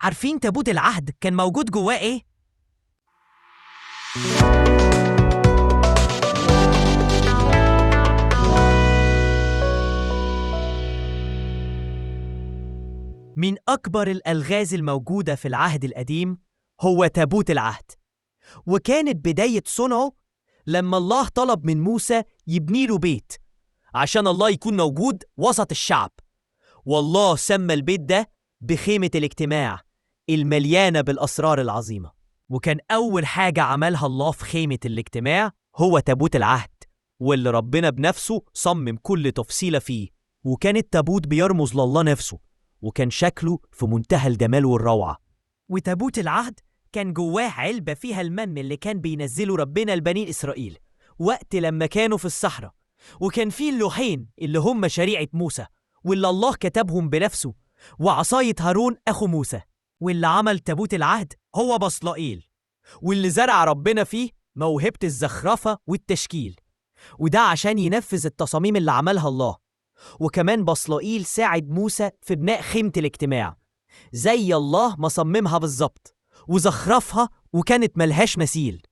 عارفين تابوت العهد كان موجود جواه إيه؟ من أكبر الألغاز الموجودة في العهد القديم هو تابوت العهد، وكانت بداية صنعه لما الله طلب من موسى يبني له بيت عشان الله يكون موجود وسط الشعب. والله سمى البيت ده بخيمة الاجتماع المليانة بالأسرار العظيمة. وكان أول حاجة عملها الله في خيمة الاجتماع هو تابوت العهد، واللي ربنا بنفسه صمم كل تفصيلة فيه. وكان التابوت بيرمز لله نفسه، وكان شكله في منتهى الجمال والروعة. وتابوت العهد كان جواه علبة فيها المن اللي كان بينزله ربنا لبني إسرائيل وقت لما كانوا في الصحراء، وكان فيه اللوحين اللي هم شريعة موسى واللي الله كتبهم بنفسه، وعصاية هارون أخو موسى. واللي عمل تابوت العهد هو بصلائيل، واللي زرع ربنا فيه موهبة الزخرفة والتشكيل، وده عشان ينفذ التصاميم اللي عملها الله. وكمان بصلائيل ساعد موسى في بناء خيمة الاجتماع زي الله ما صممها بالظبط وزخرفها، وكانت ملهاش مثيل.